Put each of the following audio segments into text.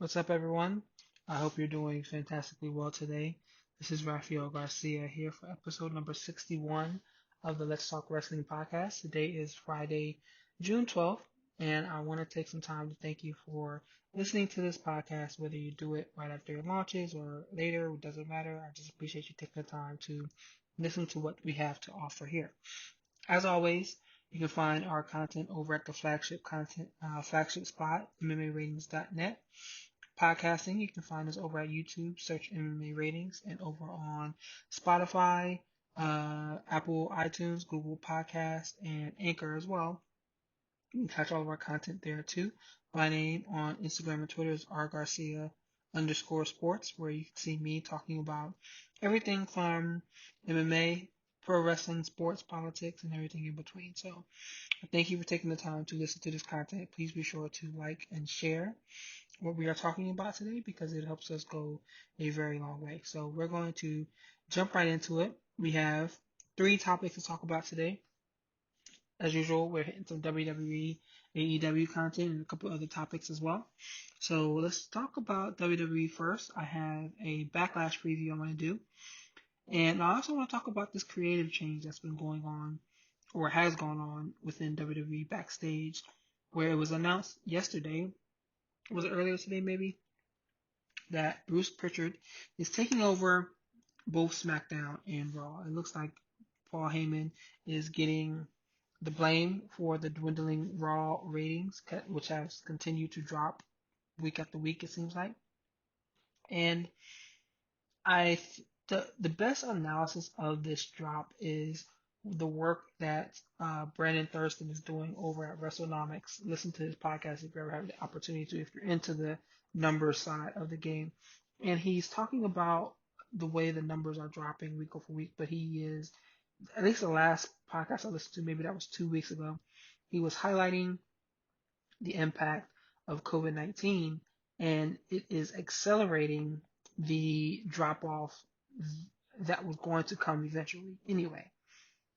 What's up, everyone? I hope you're doing fantastically well today. This is Raphael Garcia here for episode number 61 of the Let's Talk Wrestling podcast. Today is Friday, June 12th, and I want to take some time to thank you for listening to this podcast, whether you do it right after it launches or later, it doesn't matter. I just appreciate you taking the time to listen to what we have to offer here. As always, you can find our content over at the flagship spot, MMAratings.net. Podcasting, you can find us over at YouTube, search MMA Ratings, and over on Spotify, Apple iTunes, Google Podcasts, and Anchor as well. You can catch all of our content there too. My name on Instagram and Twitter is rgarcia_sports, where you can see me talking about everything from MMA, pro wrestling, sports, politics, and everything in between. So thank you for taking the time to listen to this content. Please be sure to like and share what we are talking about today because it helps us go a very long way. So we're going to jump right into it. We have three topics to talk about today. As usual, we're hitting some WWE, AEW content and a couple other topics as well. So let's talk about WWE first. I have a Backlash preview I want to do. And I also want to talk about this creative change that's been going on or has gone on within WWE backstage, where it was announced yesterday, was it earlier today maybe, that Bruce Pritchard is taking over both SmackDown and Raw. It looks like Paul Heyman is getting the blame for the dwindling Raw ratings, which has continued to drop week after week, it seems like. And the best analysis of this drop is the work that Brandon Thurston is doing over at WrestleNomics. Listen to his podcast if you ever have the opportunity to, if you're into the numbers side of the game. And he's talking about the way the numbers are dropping week over week, but he is, at least the last podcast I listened to, maybe that was 2 weeks ago, he was highlighting the impact of COVID-19, and it is accelerating the drop off that was going to come eventually anyway.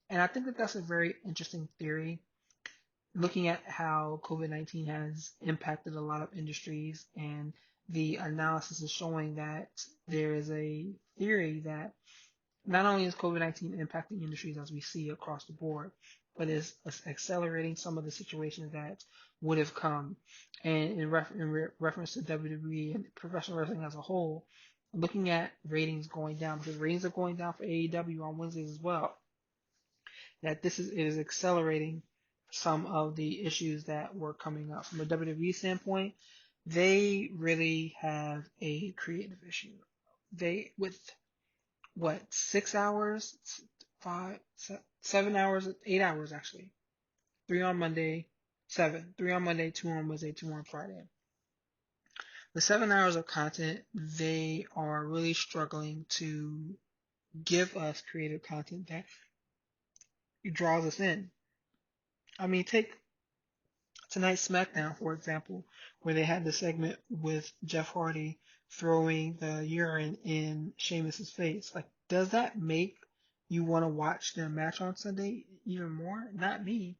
And I think that that's a very interesting theory, looking at how COVID-19 has impacted a lot of industries, and the analysis is showing that there is a theory that not only is COVID-19 impacting industries as we see across the board, but is accelerating some of the situations that would have come. And in reference to WWE and professional wrestling as a whole, looking at ratings going down, because ratings are going down for AEW on Wednesdays as well, that it is accelerating some of the issues that were coming up. From a WWE standpoint, they really have a creative issue. They, with what, 6 hours, 7 hours, 8 hours actually. Three on Monday, seven. Three on Monday, two on Wednesday, two on Friday. The 7 hours of content, they are really struggling to give us creative content that draws us in. I mean, take tonight's SmackDown, for example, where they had the segment with Jeff Hardy throwing the urine in Sheamus's face. Like, does that make you want to watch their match on Sunday even more? Not me.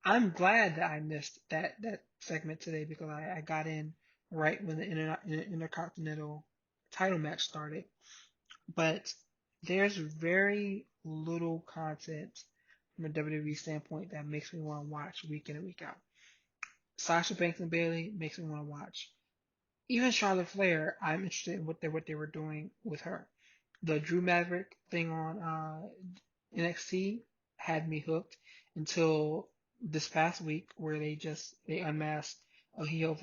I'm glad that I missed that segment today because I got in right when the Intercontinental title match started. But there's very little content from a WWE standpoint that makes me want to watch week in and week out. Sasha Banks and Bayley makes me want to watch. Even Charlotte Flair, I'm interested in what they were doing with her. The Drew Maverick thing on NXT had me hooked until this past week where they unmasked El Hijo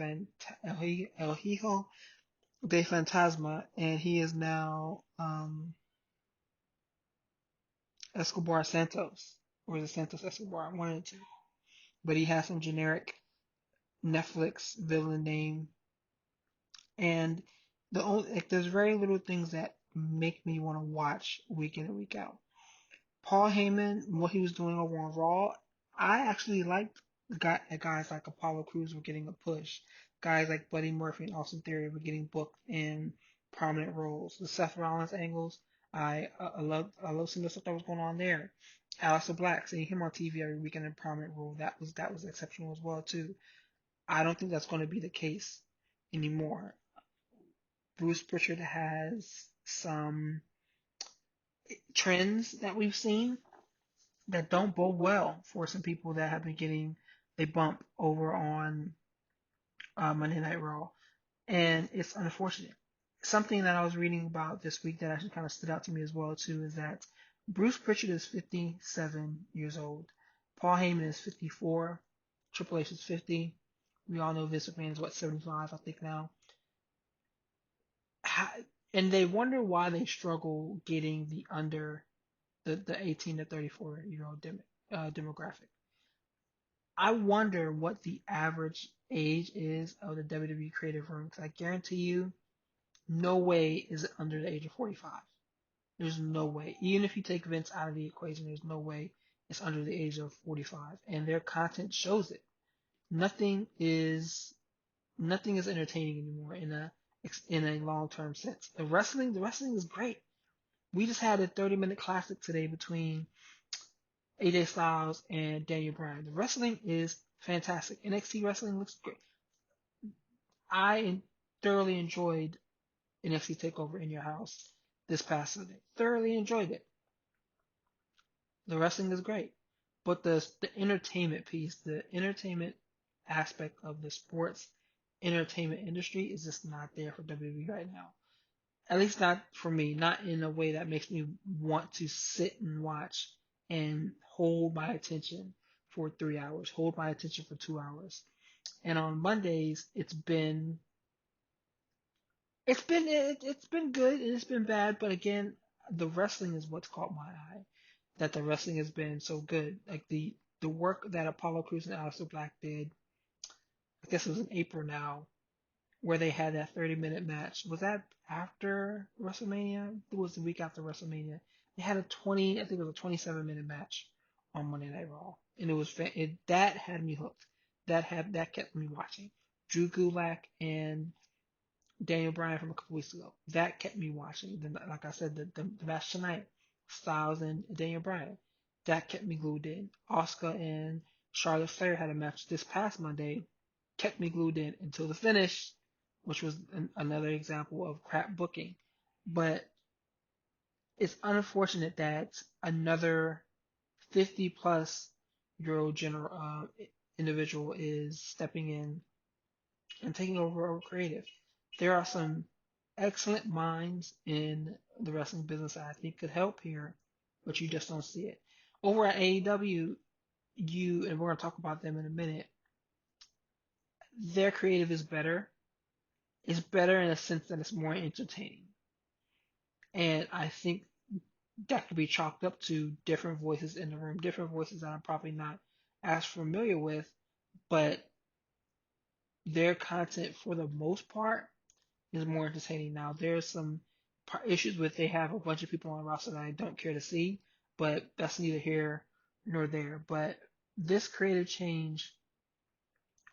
de Fantasma, and he is now Escobar Santos, or is it Santos Escobar? One of the two. But he has some generic Netflix villain name, and there's very little things that make me want to watch week in and week out. Paul Heyman, what he was doing over on Raw, I actually liked guys like Apollo Crews were getting a push. Guys like Buddy Murphy and Austin Theory were getting booked in prominent roles. The Seth Rollins angles, I love some of the stuff that was going on there. Aleister Black, seeing him on TV every week in a prominent role, that was exceptional as well too. I don't think that's going to be the case anymore. Bruce Pritchard has some trends that we've seen that don't bode well for some people that have been getting a bump over on Monday Night Raw. And it's unfortunate. Something that I was reading about this week that actually kind of stood out to me as well too is that Bruce Pritchard is 57 years old. Paul Heyman is 54. Triple H is 50. We all know Vince McMahon is 75, I think now. And they wonder why they struggle getting the under the 18 to 34-year-old demographic. I wonder what the average age is of the WWE creative room, because I guarantee you, no way is it under the age of 45. There's no way. Even if you take Vince out of the equation, there's no way it's under the age of 45. And their content shows it. Nothing is entertaining anymore in a long-term sense. The wrestling is great. We just had a 30-minute classic today between AJ Styles and Daniel Bryan. The wrestling is fantastic. NXT wrestling looks great. I thoroughly enjoyed NXT TakeOver in Your House this past Sunday. Thoroughly enjoyed it. The wrestling is great, but the entertainment piece, the entertainment aspect of the sports entertainment industry is just not there for WWE right now. At least not for me, not in a way that makes me want to sit and watch and hold my attention for 3 hours, hold my attention for 2 hours. And on Mondays, it's been good and it's been bad, but again, the wrestling is what's caught my eye. That the wrestling has been so good. Like the work that Apollo Crews and Aleister Black did, I guess it was in April now, where they had that 30-minute match. Was that after WrestleMania? It was the week after WrestleMania. They had I think it was a 27-minute match on Monday Night Raw, and that had me hooked. That kept me watching. Drew Gulak and Daniel Bryan from a couple weeks ago. That kept me watching. Then, like I said, the match tonight, Styles and Daniel Bryan, that kept me glued in. Asuka and Charlotte Flair had a match this past Monday, kept me glued in until the finish, which was another example of crap booking. But it's unfortunate that another 50 plus year old individual is stepping in and taking over creative. There are some excellent minds in the wrestling business that I think could help here, but you just don't see it. Over at AEW, and we're going to talk about them in a minute, their creative is better. It's better in a sense that it's more entertaining. And I think that could be chalked up to different voices in the room, different voices that I'm probably not as familiar with, but their content for the most part is more entertaining. Now, there's some issues with they have a bunch of people on the roster that I don't care to see, but that's neither here nor there. But this creative change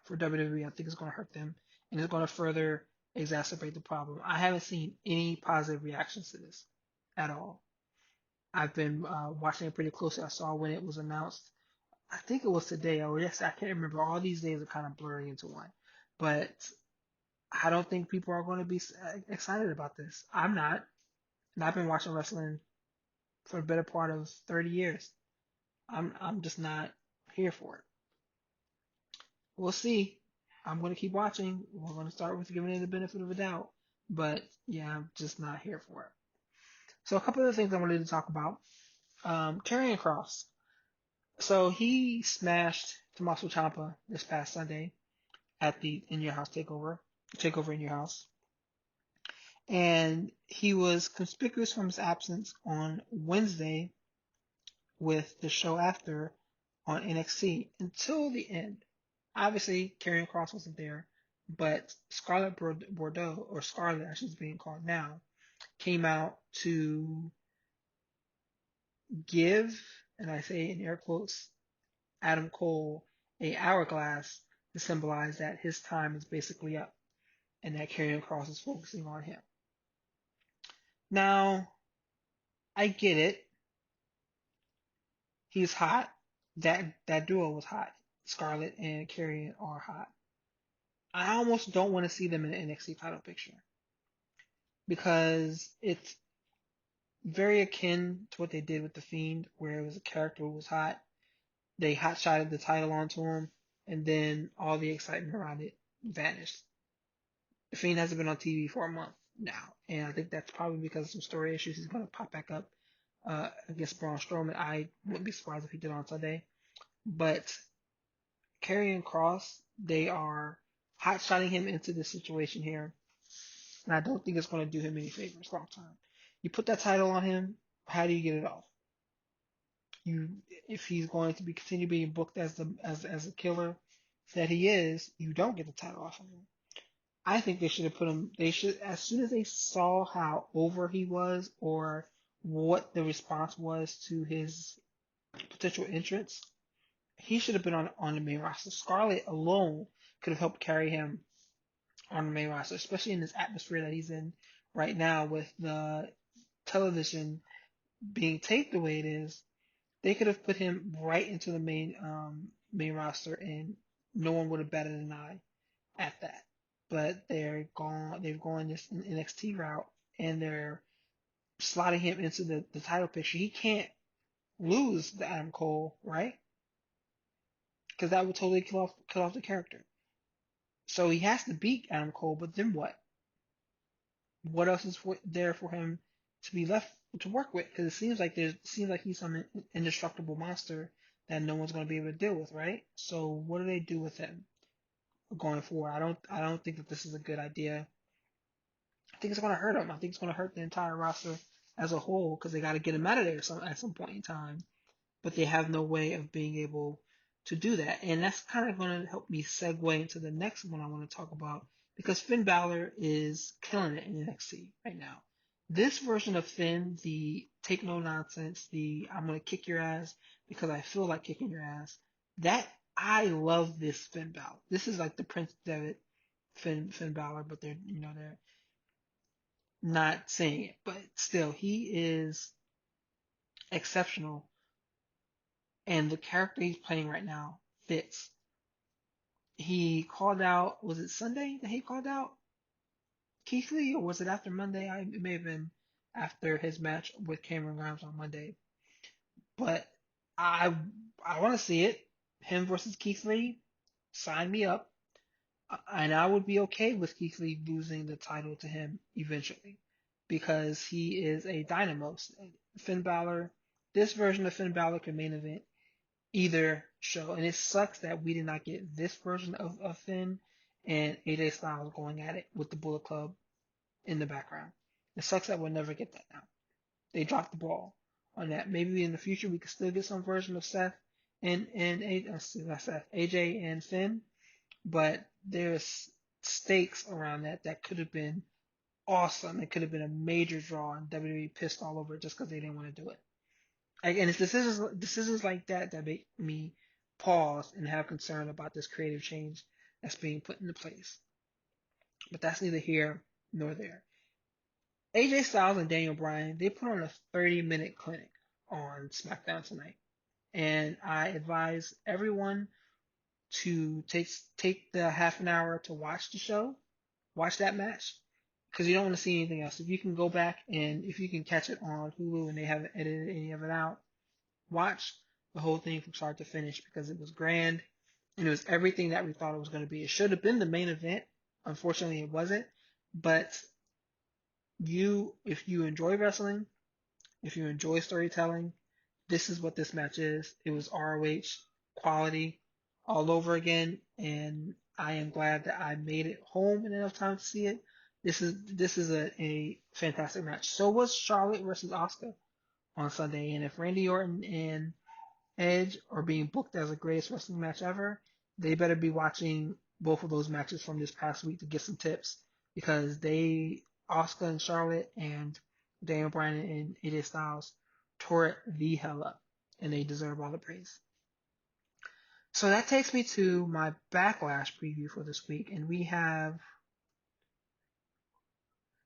for WWE, I think is going to hurt them, and it's going to further exacerbate the problem. I haven't seen any positive reactions to this at all. I've been watching it pretty closely. I saw when it was announced. I think it was today or yesterday. I can't remember. All these days are kind of blurring into one. But I don't think people are going to be excited about this. I'm not. And I've been watching wrestling for the better part of 30 years. I'm just not here for it. We'll see. I'm going to keep watching. We're going to start with giving it the benefit of a doubt. But yeah, I'm just not here for it. So a couple of the things I wanted to talk about. Karrion Kross. So he smashed Tommaso Ciampa this past Sunday at the In Your House takeover in Your House. And he was conspicuous from his absence on Wednesday with the show after on NXT until the end. Obviously, Karrion Kross wasn't there, but Scarlett Bordeaux, or Scarlett as she's being called now, came out to give, and I say in air quotes, Adam Cole a hourglass to symbolize that his time is basically up and that Karrion Kross is focusing on him. Now, I get it. He's hot. That duo was hot. Scarlett and Karrion are hot. I almost don't want to see them in the NXT title picture because it's very akin to what they did with The Fiend, where it was a character who was hot. They hot shotted the title onto him, and then all the excitement around it vanished. The Fiend hasn't been on TV for a month now, and I think that's probably because of some story issues. He's going to pop back up against Braun Strowman. I wouldn't be surprised if he did on Sunday. But Karrion Kross, they are hot shotting him into this situation here, and I don't think it's going to do him any favors long term. You put that title on him, how do you get it off? You, if he's going to be continue being booked as a killer that he is, you don't get the title off of him. I think they should have put him. They should, as soon as they saw how over he was, or what the response was to his potential entrance, he should have been on the main roster. Scarlett alone could have helped carry him on the main roster, especially in this atmosphere that he's in right now with the television being taped the way it is. They could have put him right into the main roster, and no one would have batted an eye at that. But they've gone this NXT route, and they're slotting him into the title picture. He can't lose the Adam Cole, right? Because that would totally kill off the character. So he has to beat Adam Cole, but then what? What else is there for him to be left to work with? Because it seems like he's some indestructible monster that no one's going to be able to deal with, right? So what do they do with him going forward? I don't think that this is a good idea. I think it's going to hurt him. I think it's going to hurt the entire roster as a whole because they got to get him out of there at some point in time. But they have no way of being able to do that. And that's kind of going to help me segue into the next one I want to talk about because Finn Balor is killing it in NXT right now. This version of Finn, the take no nonsense, the I'm going to kick your ass because I feel like kicking your ass, that I love this Finn Balor. This is like the Prince Devitt Finn Balor, but they're not saying it, but still he is exceptional, and the character he's playing right now fits. He called out, was it Sunday that he called out Keith Lee, or was it after Monday? It may have been after his match with Cameron Grimes on Monday. But I I want to see it. Him versus Keith Lee, sign me up. And I would be okay with Keith Lee losing the title to him eventually because he is a dynamo. Finn Balor, this version of Finn Balor can main event either show. And it sucks that we did not get this version of Finn and AJ Styles going at it with the Bullet Club in the background. It sucks that we'll never get that now. They dropped the ball on that. Maybe in the future we could still get some version of Seth and AJ and Finn, but there's stakes around that could have been awesome. It could have been a major draw, and WWE pissed all over it just because they didn't want to do it. And it's decisions like that that make me pause and have concern about this creative change that's being put into place. But that's neither here nor there. AJ Styles and Daniel Bryan, they put on a 30-minute clinic on SmackDown tonight. And I advise everyone to take the half an hour to watch the show, watch that match, because you don't want to see anything else. If you can go back and if you can catch it on Hulu and they haven't edited any of it out, watch the whole thing from start to finish because it was grand and it was everything that we thought it was going to be. It should have been the main event. Unfortunately, it wasn't. But if you enjoy wrestling, if you enjoy storytelling, this is what this match is. It was ROH quality all over again, and I am glad that I made it home in enough time to see it. This is a fantastic match. So was Charlotte versus Asuka on Sunday, and if Randy Orton and Edge are being booked as the greatest wrestling match ever, they better be watching both of those matches from this past week to get some tips because Asuka and Charlotte and Daniel Bryan and AJ Styles tore it the hell up, and they deserve all the praise. So that takes me to my Backlash preview for this week, and we have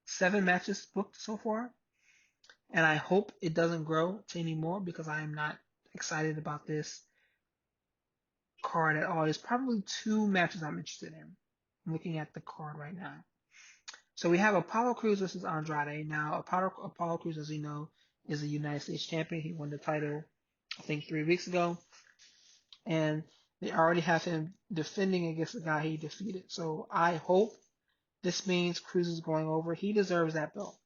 7 matches booked so far, and I hope it doesn't grow to any more because I am not excited about this card at all. There's probably 2 matches I'm interested in. I'm looking at the card right now. So we have Apollo Crews versus Andrade. Now, Apollo Crews, as you know, is a United States champion. He won the title, I think, 3 weeks ago. And they already have him defending against the guy he defeated. So I hope this means Crews is going over. He deserves that belt.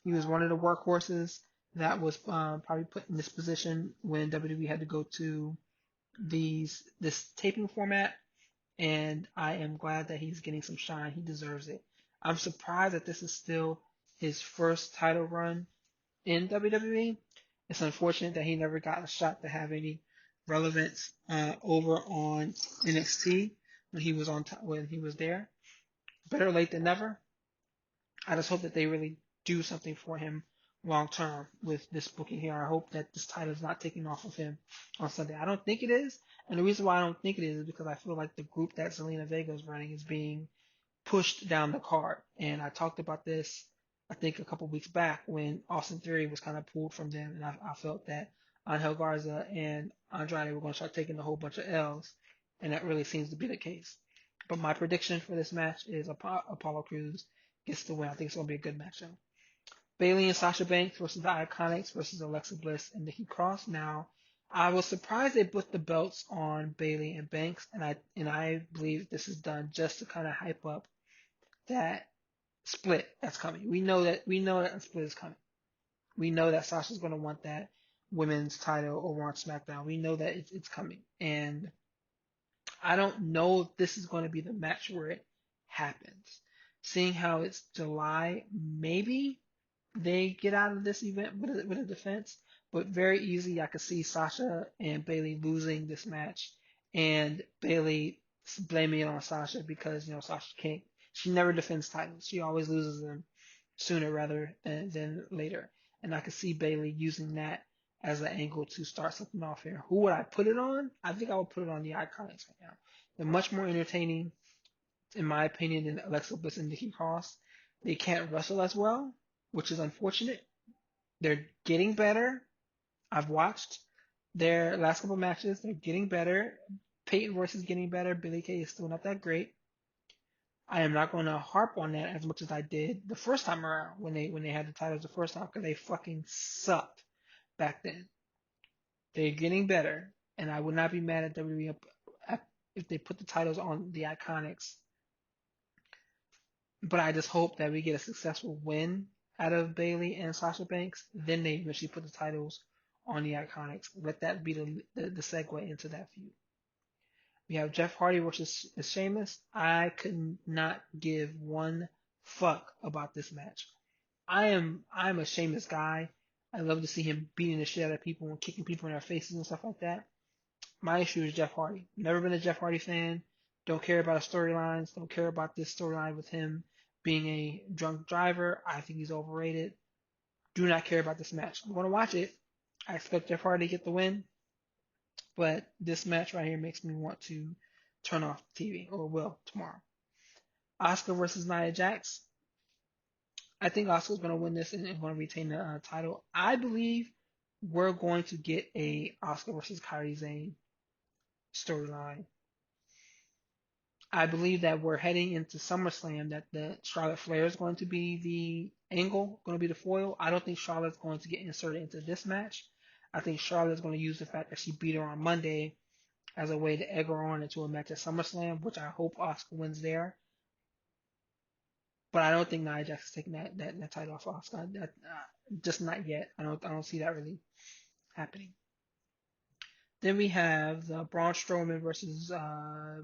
He was one of the workhorses that was probably put in this position when WWE had to go to this taping format, and I am glad that he's getting some shine. He deserves it. I'm surprised that this is still his first title run in WWE. It's unfortunate that he never got a shot to have any relevance over on NXT when he was there. Better late than never. I just hope that they really do something for him long term with this booking here. I hope that this title is not taken off of him on Sunday. I don't think it is, and the reason why I don't think it is because I feel like the group that Zelina Vega is running is being pushed down the card. And I talked about this, I think, a couple weeks back when Austin Theory was kind of pulled from them, and I felt that Angel Garza and Andrade were going to start taking a whole bunch of L's, and that really seems to be the case. But my prediction for this match is Apollo Crews gets the win. I think it's going to be a good match. Bayley and Sasha Banks versus the Iconics versus Alexa Bliss and Nikki Cross. Now, I was surprised they put the belts on Bayley and Banks, and I believe this is done just to kind of hype up that split that's coming. We know that a split is coming. We know that Sasha's going to want that women's title over on SmackDown. We know that it's coming, and I don't know if this is going to be the match where it happens. Seeing how it's July, maybe they get out of this event with a defense, but very easy I could see Sasha and Bayley losing this match and Bayley blaming it on Sasha because Sasha can't. She never defends titles. She always loses them sooner rather than later. And I could see Bayley using that as an angle to start something off here. Who would I put it on? I think I would put it on the Iconics right now. They're much more entertaining, in my opinion, than Alexa Bliss and Nikki Cross. They can't wrestle as well, which is unfortunate. They're getting better. I've watched their last couple matches. They're getting better. Peyton Royce is getting better. Billie Kay is still not that great. I am not going to harp on that as much as I did the first time around when they had the titles the first time because they fucking sucked back then. They're getting better, and I would not be mad at WWE if they put the titles on the Iconics. But I just hope that we get a successful win out of Bayley and Sasha Banks. Then they eventually put the titles on the Iconics. Let that be the segue into that feud. We have Jeff Hardy versus Sheamus. I could not give one fuck about this match. I'm a Sheamus guy. I love to see him beating the shit out of people and kicking people in their faces and stuff like that. My issue is Jeff Hardy. Never been a Jeff Hardy fan. Don't care about his storylines. Don't care about this storyline with him being a drunk driver. I think he's overrated. Do not care about this match. I'm going to watch it. I expect Jeff Hardy to get the win. But this match right here makes me want to turn off the TV, or will tomorrow. Asuka versus Nia Jax. I think Asuka's going to win this and going to retain the title. I believe we're going to get a Asuka versus Kairi Sane storyline. I believe that we're heading into SummerSlam, that the Charlotte Flair is going to be the angle, going to be the foil. I don't think Charlotte's going to get inserted into this match. I think Charlotte is going to use the fact that she beat her on Monday as a way to egg her on into a match at SummerSlam, which I hope Asuka wins there. But I don't think Nia Jax is taking that title off Asuka. Just not yet. I don't see that really happening. Then we have the Braun Strowman versus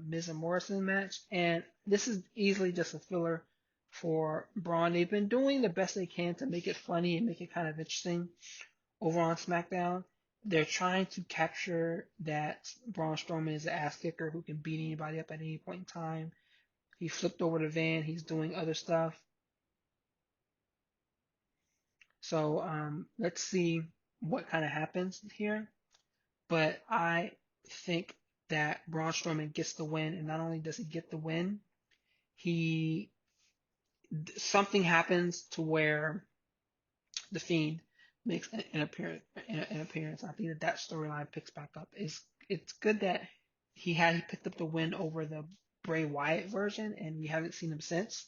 Miz and Morrison match, and this is easily just a filler for Braun. They've been doing the best they can to make it funny and make it kind of interesting over on SmackDown. They're trying to capture that Braun Strowman is an ass kicker who can beat anybody up at any point in time. He flipped over the van. He's doing other stuff. So let's see what kind of happens here. But I think that Braun Strowman gets the win, and not only does he get the win, something happens to where the Fiend makes an appearance. I think that storyline picks back up. It's good that he picked up the win over the Bray Wyatt version, and we haven't seen him since.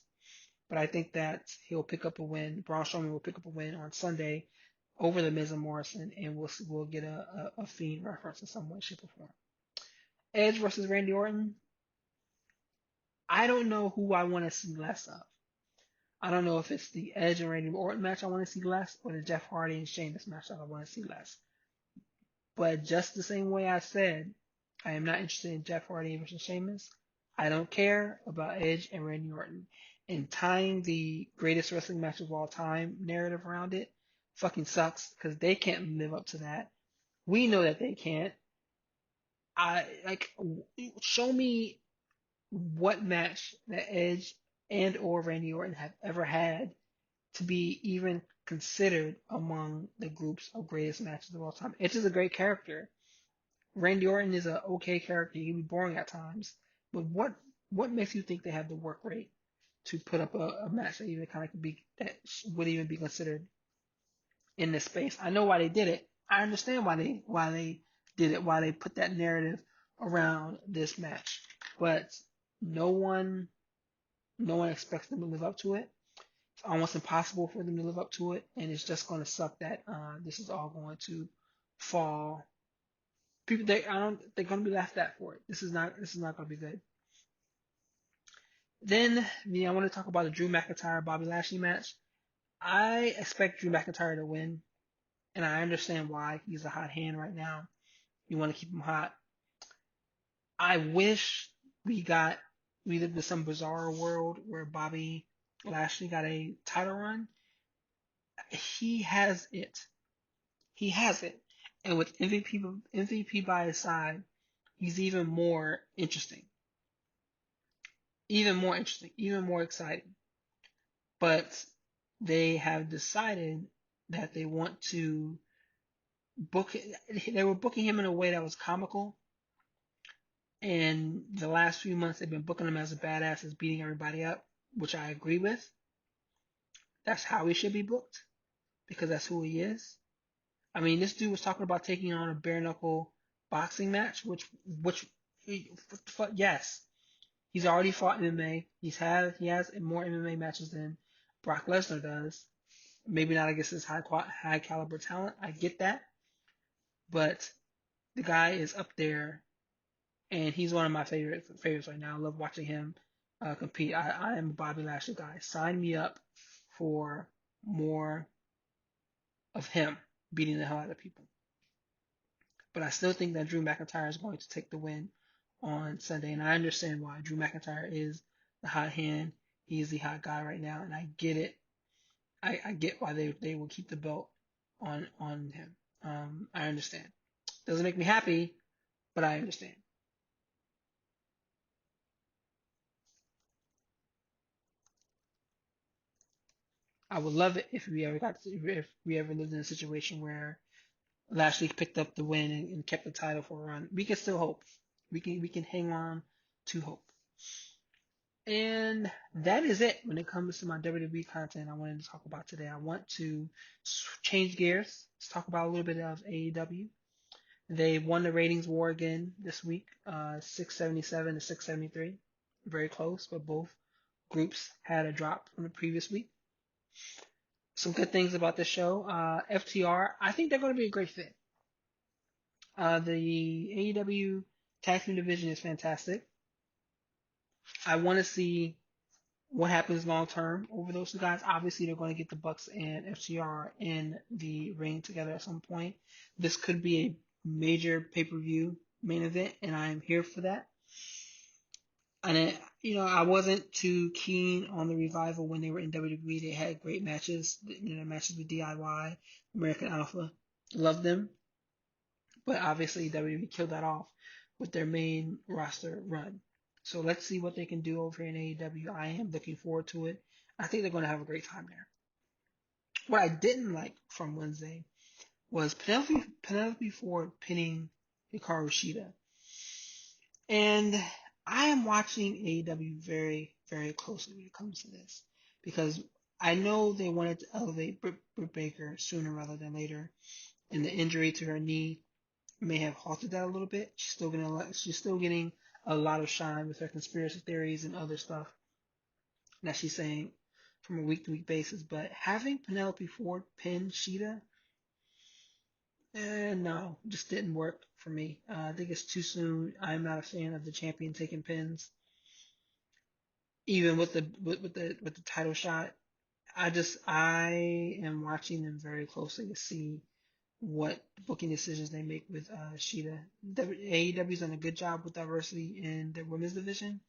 But I think that he'll pick up a win. Braun Strowman will pick up a win on Sunday over the Miz and Morrison, and we'll get a Fiend reference in some way, shape, or form. Edge versus Randy Orton. I don't know who I want to see less of. I don't know if it's the Edge and Randy Orton match I want to see less, or the Jeff Hardy and Sheamus match that I want to see less. But just the same way I said, I am not interested in Jeff Hardy versus Sheamus. I don't care about Edge and Randy Orton. And tying the greatest wrestling match of all time narrative around it fucking sucks because they can't live up to that. We know that they can't. Show me what match that Edge and or Randy Orton have ever had to be even considered among the groups of greatest matches of all time. Edge is a great character. Randy Orton is an okay character. He can be boring at times, but what makes you think they have the work rate to put up a match that even kind of could be that would even be considered in this space? I know why they did it. I understand why they did it. Why they put that narrative around this match, but no one expects them to live up to it. It's almost impossible for them to live up to it, and it's just going to suck that this is all going to fall. People, they're going to be laughed at for it. This is not going to be good. Then, I want to talk about the Drew McIntyre Bobby Lashley match. I expect Drew McIntyre to win, and I understand why. He's a hot hand right now. You want to keep him hot. I wish we lived in some bizarre world where Bobby Lashley got a title run. He has it. He has it. And with MVP by his side, he's even more interesting. Even more interesting. Even more exciting. But they have decided that they want to they were booking him in a way that was comical. And the last few months they've been booking him as a badass, as beating everybody up, which I agree with. That's how he should be booked, because that's who he is. I mean, this dude was talking about taking on a bare knuckle boxing match, yes, he's already fought MMA. He has more MMA matches than Brock Lesnar does. Maybe not against his high caliber talent. I get that, but the guy is up there, and he's one of my favorites right now. I love watching him compete. I am a Bobby Lashley guy. Sign me up for more of him beating the hell out of people. But I still think that Drew McIntyre is going to take the win on Sunday, and I understand why. Drew McIntyre is the hot hand. He is the hot guy right now, and I get it. I get why they will keep the belt on him. I understand. Doesn't make me happy, but I understand. I would love it if we ever lived in a situation where Lashley picked up the win and kept the title for a run. We can still hope. We can hang on to hope. And that is it when it comes to my WWE content I wanted to talk about today. I want to change gears. Let's talk about a little bit of AEW. They won the ratings war again this week, 677 to 673. Very close, but both groups had a drop from the previous week. Some good things about this show. FTR, I think they're going to be a great fit. The AEW tag team division is fantastic. I want to see what happens long term over those two guys. Obviously, they're going to get the Bucks and FTR in the ring together at some point. This could be a major pay-per-view main event, and I am here for that. And I wasn't too keen on the Revival when they were in WWE. They had great matches, matches with DIY, American Alpha. Loved them. But obviously, WWE killed that off with their main roster run. So let's see what they can do over in AEW. I am looking forward to it. I think they're going to have a great time there. What I didn't like from Wednesday was Penelope Ford pinning Hikaru Shida. And I am watching AEW very, very closely when it comes to this, because I know they wanted to elevate Britt Baker sooner rather than later, and the injury to her knee may have halted that a little bit. She's still getting a lot of shine with her conspiracy theories and other stuff that she's saying from a week to week basis. But having Penelope Ford pin Sheeta, no, just didn't work for me. I think it's too soon. I'm not a fan of the champion taking pins, even with the title shot. I am watching them very closely to see what booking decisions they make with Sheeta. AEW's done a good job with diversity in their women's division.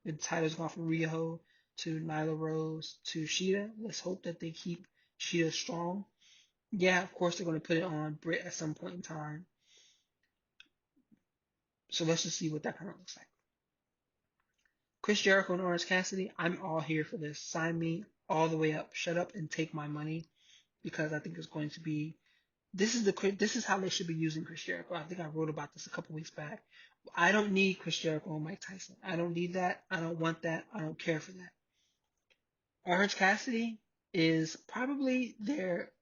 The title's gone from Riho to Nyla Rose to Sheeta. Let's hope that they keep Sheeta strong. Yeah, of course they're going to put it on Britt at some point in time. So let's just see what that kind of looks like. Chris Jericho and Orange Cassidy, I'm all here for this. Sign me all the way up. Shut up and take my money, because I think it's going to be. This is how they should be using Chris Jericho. I think I wrote about this a couple weeks back. I don't need Chris Jericho and Mike Tyson. I don't need that. I don't want that. I don't care for that. Orange Cassidy is probably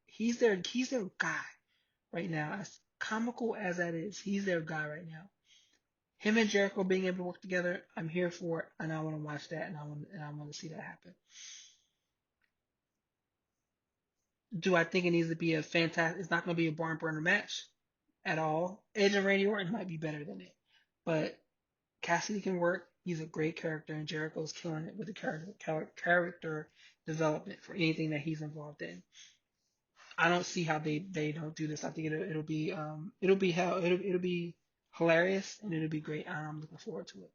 he's their guy right now. As comical as that is, he's their guy right now. Him and Jericho being able to work together, I'm here for it, and I want to watch that, and I want to see that happen. Do I think it needs to be a fantastic? It's not going to be a barn burner match at all. Edge and Randy Orton might be better than it, but Cassidy can work. He's a great character, and Jericho's killing it with the character development for anything that he's involved in. I don't see how they don't do this. I think it'll be hilarious, and it'll be great. And I'm looking forward to it.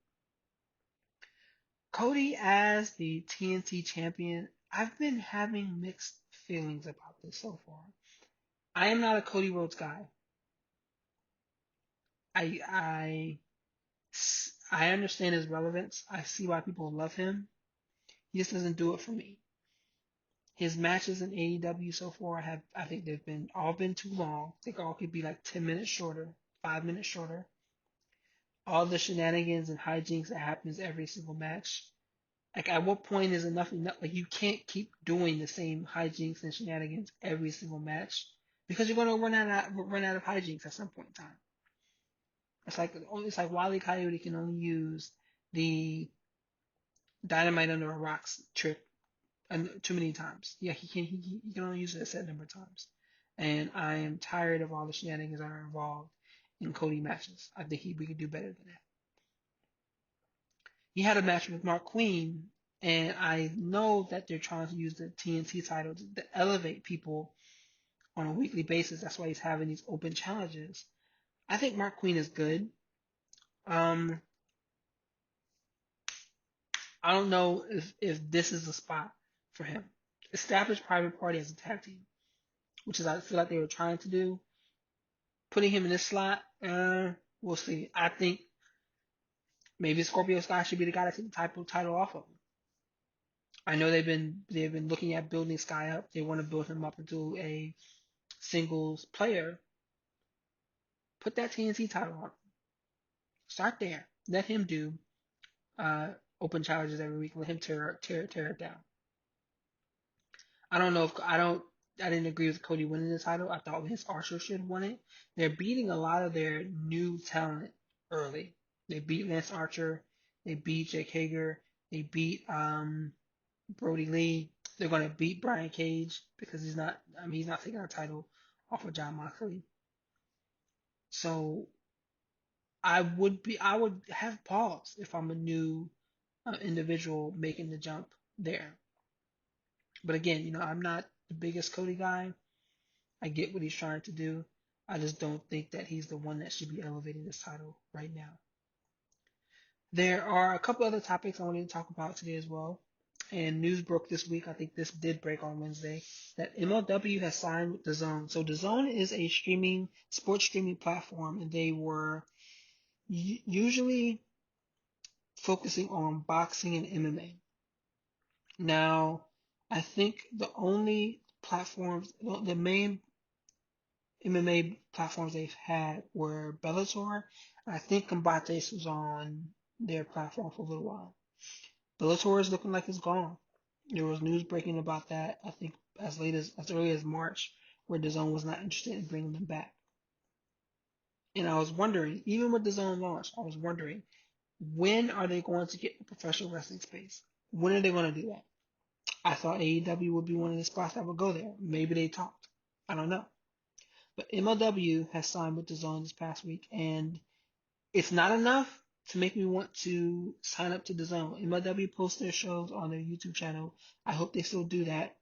Cody as the TNT champion. I've been having mixed feelings about this so far. I am not a Cody Rhodes guy. I I I understand his relevance. I see why people love him. He just doesn't do it for me. His matches in AEW so far I think they've been too long. I think all could be like 10 minutes shorter, 5 minutes shorter. All the shenanigans and hijinks that happens every single match. Like, at what point is enough enough? Like, you can't keep doing the same hijinks and shenanigans every single match, because you're gonna run out of hijinks at some point in time. It's like Wile E. Coyote can only use the dynamite under a rock's trick too many times. Yeah, he can only use it a set number of times. And I am tired of all the shenanigans that are involved in Cody matches. I think we could do better than that. He had a match with Mark Queen, and I know that they're trying to use the TNT title to elevate people on a weekly basis. That's why he's having these open challenges. I think Mark Queen is good. Um, I don't know if this is the spot for him. Establish Private Party as a tag team, which is I feel like they were trying to do. Putting him in this slot, we'll see. I think maybe Scorpio Sky should be the guy to take the title off of him. I know they've been looking at building Sky up. They want to build him up into a singles player. Put that TNT title on him. Start there. Let him do open challenges every week. Let him tear it down. I don't know if I didn't agree with Cody winning the title. I thought Lance Archer should have won it. They're beating a lot of their new talent early. They beat Lance Archer. They beat Jake Hager. They beat Brody Lee. They're going to beat Brian Cage because he's not taking a title off of Jon Moxley. So I would have pause if I'm a new individual making the jump there. But again, I'm not the biggest Cody guy. I get what he's trying to do. I just don't think that he's the one that should be elevating this title right now. There are a couple other topics I wanted to talk about today as well. And news broke this week. I think this did break on Wednesday, that MLW has signed with DAZN. So DAZN is a sports streaming platform, and they were usually focusing on boxing and MMA. Now, I think the main MMA platforms they've had were Bellator. I think Combates was on their platform for a little while. Bellator is looking like it's gone. There was news breaking about that, I think, as early as March, where DAZN was not interested in bringing them back. And I was wondering, even with DAZN launch, I was wondering, When are they going to get a professional wrestling space? When are they going to do that? I thought AEW would be one of the spots that would go there. Maybe they talked. I don't know. But MLW has signed with the Zone this past week, and it's not enough to make me want to sign up to the Zone. MLW posts their shows on their YouTube channel. I hope they still do that,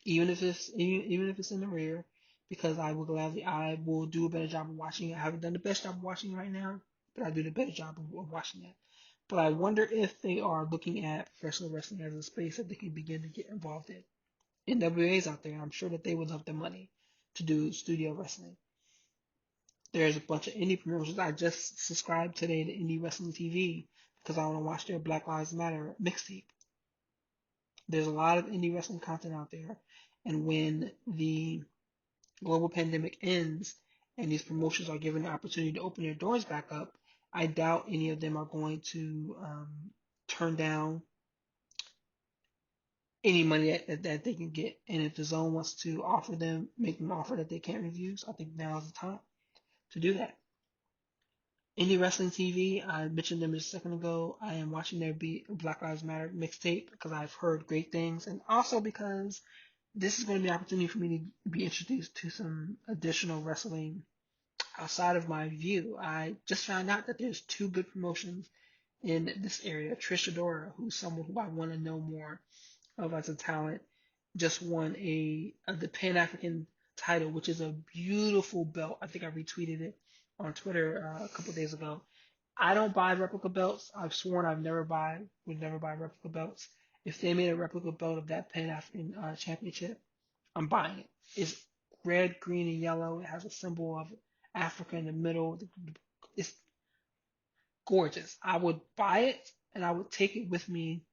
even if it's in the rear, because I will do a better job of watching it. I haven't done the best job of watching it right now, but I do the better job of watching it. But I wonder if they are looking at professional wrestling as a space that they can begin to get involved in. NWA's out there. I'm sure that they would love the money to do studio wrestling. There's a bunch of indie promotions. I just subscribed today to Indie Wrestling TV because I want to watch their Black Lives Matter mixtape. There's a lot of indie wrestling content out there. And when the global pandemic ends and these promotions are given the opportunity to open their doors back up, I doubt any of them are going to turn down any money that they can get. And if the Zone wants to offer them, make them an offer that they can't refuse, I think now is the time to do that. Indie Wrestling TV, I mentioned them just a second ago. I am watching their Black Lives Matter mixtape because I've heard great things, and also because this is going to be an opportunity for me to be introduced to some additional wrestling outside of my view. I just found out that there's two good promotions in this area. Trish who's someone who I want to know more of as a talent, just won the Pan African title, which is a beautiful belt. I think I retweeted it on Twitter a couple of days ago. I don't buy replica belts. I've sworn would never buy replica belts. If they made a replica belt of that Pan African championship, I'm buying it. It's red, green, and yellow. It has a symbol of Africa in the middle. It's gorgeous. I would buy it and I would take it with me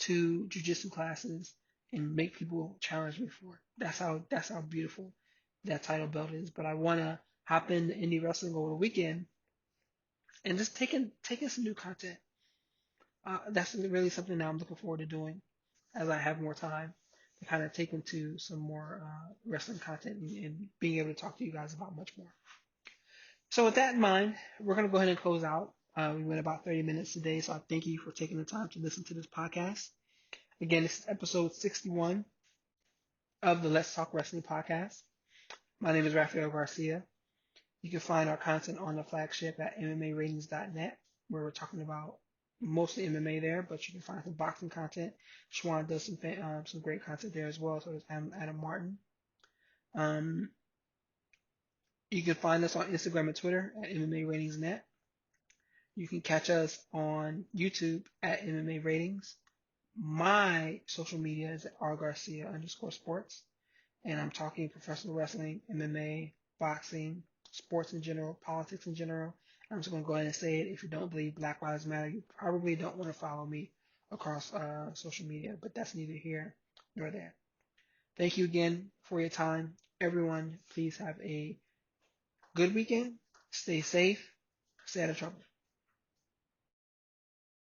to jujitsu classes and make people challenge me for it. That's how beautiful that title belt is. But I want to hop into indie wrestling over the weekend and just taking some new content. That's really something that I'm looking forward to doing as I have more time to kind of take into some more wrestling content and being able to talk to you guys about much more. So with that in mind, we're going to go ahead and close out. We went about 30 minutes today, so I thank you for taking the time to listen to this podcast. Again, this is episode 61 of the Let's Talk Wrestling podcast. My name is Raphael Garcia. You can find our content on the flagship at MMAratings.net, where we're talking about mostly MMA there, but you can find some boxing content. Schwan does some great content there as well. So does Adam Martin. You can find us on Instagram and Twitter at MMARatingsNet. You can catch us on YouTube at MMA Ratings. My social media is at rgarcia_sports. And I'm talking professional wrestling, MMA, boxing, sports in general, politics in general. I'm just going to go ahead and say it. If you don't believe Black Lives Matter, you probably don't want to follow me across social media, but that's neither here nor there. Thank you again for your time. Everyone, please have a good weekend. Stay safe. Stay out of trouble.